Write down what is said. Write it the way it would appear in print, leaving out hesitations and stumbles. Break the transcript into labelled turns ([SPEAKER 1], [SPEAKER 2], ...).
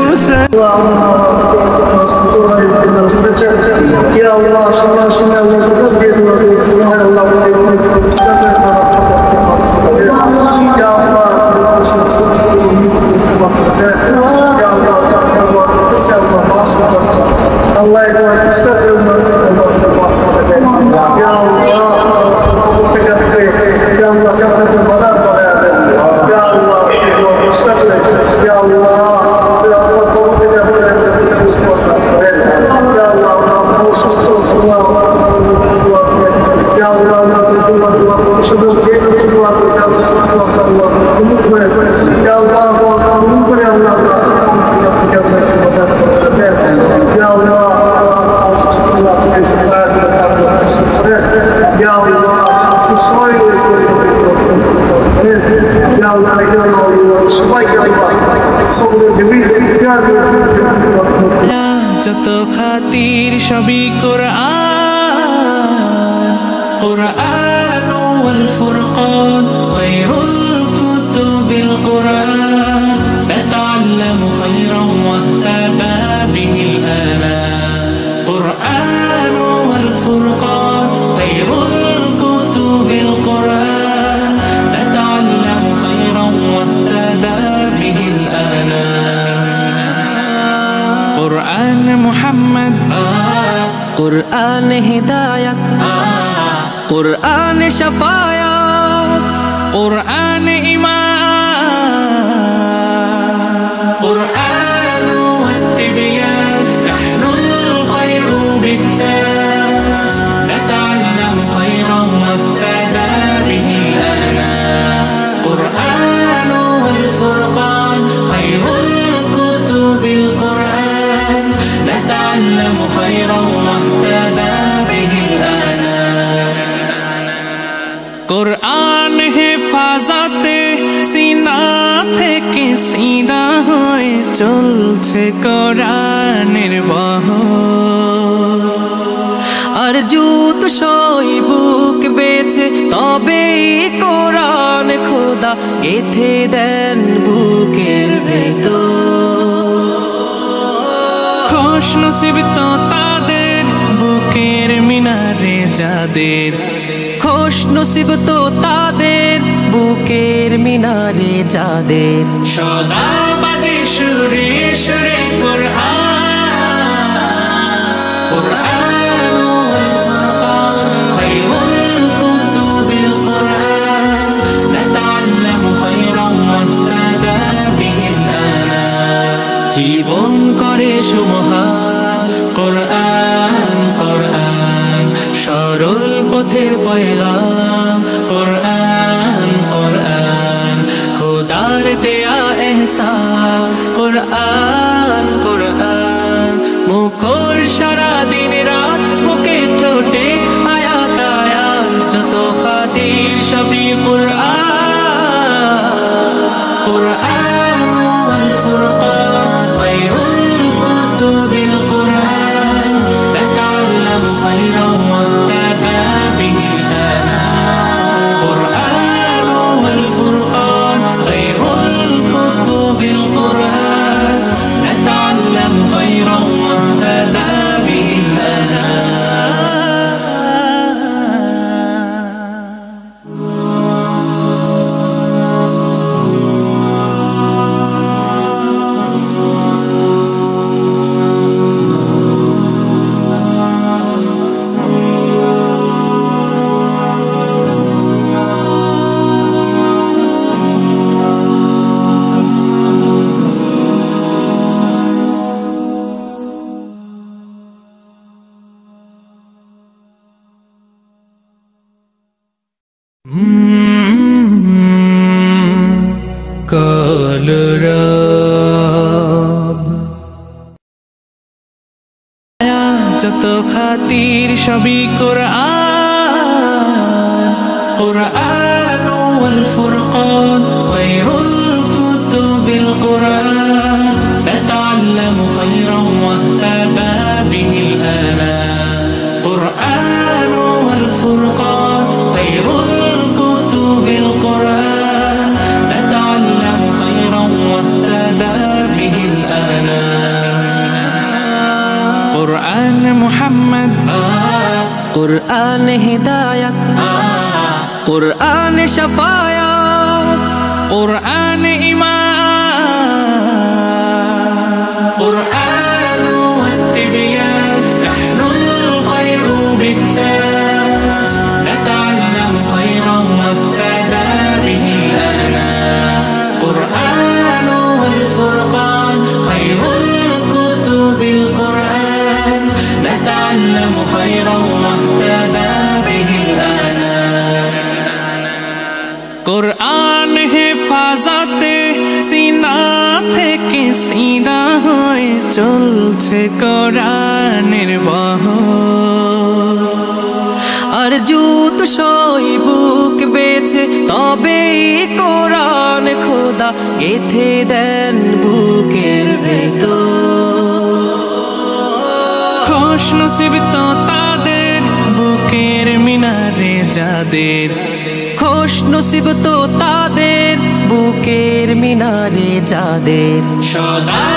[SPEAKER 1] Hussain.
[SPEAKER 2] Ya Allah, şuna şuna Allah'a bir dua Allah Ya Allah, Allah emanet estağfurullah. Ya Allah, ya Allah cennete madar koyar. Ya Allah, estağfurullah. Ya Allah, ya Allah tawfik et. Ya Allah, Ya Allah, şunu diyelim dua Allah subhanahu wa ta'ala. Ya Allah, Ya Allah, Ya Allah, Ya Allah,
[SPEAKER 1] যত খাতির সবই কোরআন, কোরআন ওয়াল ফুরকান খায়রুল কুতুবিল কোরআন নাতাআল্লামু খায়রান ওয়াহতাদা বিহিল আনা। কোরআন ওয়াল ফুরকান খায়রুল কুতুবিল কোরআন নাতাআল্লামু খায়রান ওয়াহতাদা বিহিল আনা। कुरान मुहम्मद, कुरान हिदायत, कुरान शफायत, कुरान ईमान, कुरान والتبيان نحن الخير بالدار نتعلم خيرا واهتدى به الآنام. قرآن والفرقان خير الكتب القرآن نتعلم خيرا واهتدى به الآنام. قرآن হেফাজতে সিনা থেকে সিনা হয়ে চলছে কোরআনের বহর। আর জুত সই বুক বেছে তবে কোরআন খোদা গেথে দেন বুকের ভেতর। খুশ নসিব তো তাদের বুকের মিনারে যাদের, খুশ নসিব তো তাদের বুকের মিনারে যাদের সদা বাজে সুরে সুরে কোরআন। কোরআন ওয়াল ফুরকান খায়রুল কুতুবিল কোরআন নাতাআল্লামু খায়রান ওয়াহতাদা বিহিল আনাম। জীবন করে সুমহান কোরআন, কোরআন সরল পথের পয়গাম। কোরআন, কোরআন খোদার দেয়া এহসান। কোরআন, কোরআন মুখর সারা দিন রাত মুখে ঠোঁটে আয়াত আয়াত যত খাতির সবই কোরআন। কোরআন ওয়াল ফুরকান খায়রুল কুতুবিল কোরআন নাতাআল্লামু খায়রান ওয়াহতাদা বিহিল আনাম। কোরআন ওয়াল ফুরকান খায়রুল কুতুবিল কোরআন নাতাআল্লামু খায়রান ওয়াহতাদা বিহিল আনাম। কলরব যত খাতির সবই কোরআন। কোরআন ওয়াল ফুরকান খায়রুল কুতুবিল কোরআন নাতাআল্লামু খায়রান ওয়াহতাদা বিহিল আনাম। কোরআন ওয়াল ফুরকান খায়রুল কুতুবিল কোরআন নাতাআল্লামু খায়রান ওয়াহতাদা বিহিল আনাম। الأنام قرآن محمد
[SPEAKER 3] قرآن هداية قرآن شفاعة
[SPEAKER 1] قرآن إيمان قرآن والتبيان نحن الخير بالتام نتعلم خيرا واهتدى به الأنام قرآن والفرقان خير الكتب القرآن نتعلم خيرا واهتدى به الأنام قرآن হেফাজতে সিনা থেকে সিনা হয়ে চলছে কোরআনের বহর
[SPEAKER 3] আর জুত সই বুক বেছে তবে কোরআন খোদা গেথে দেন বুকের ভেতর
[SPEAKER 1] খুশ নসিব তো তাদের বুকের মিনারে যাদের
[SPEAKER 3] খুশ নসিব তো তাদের বুকের মিনারে যাদের
[SPEAKER 1] সদা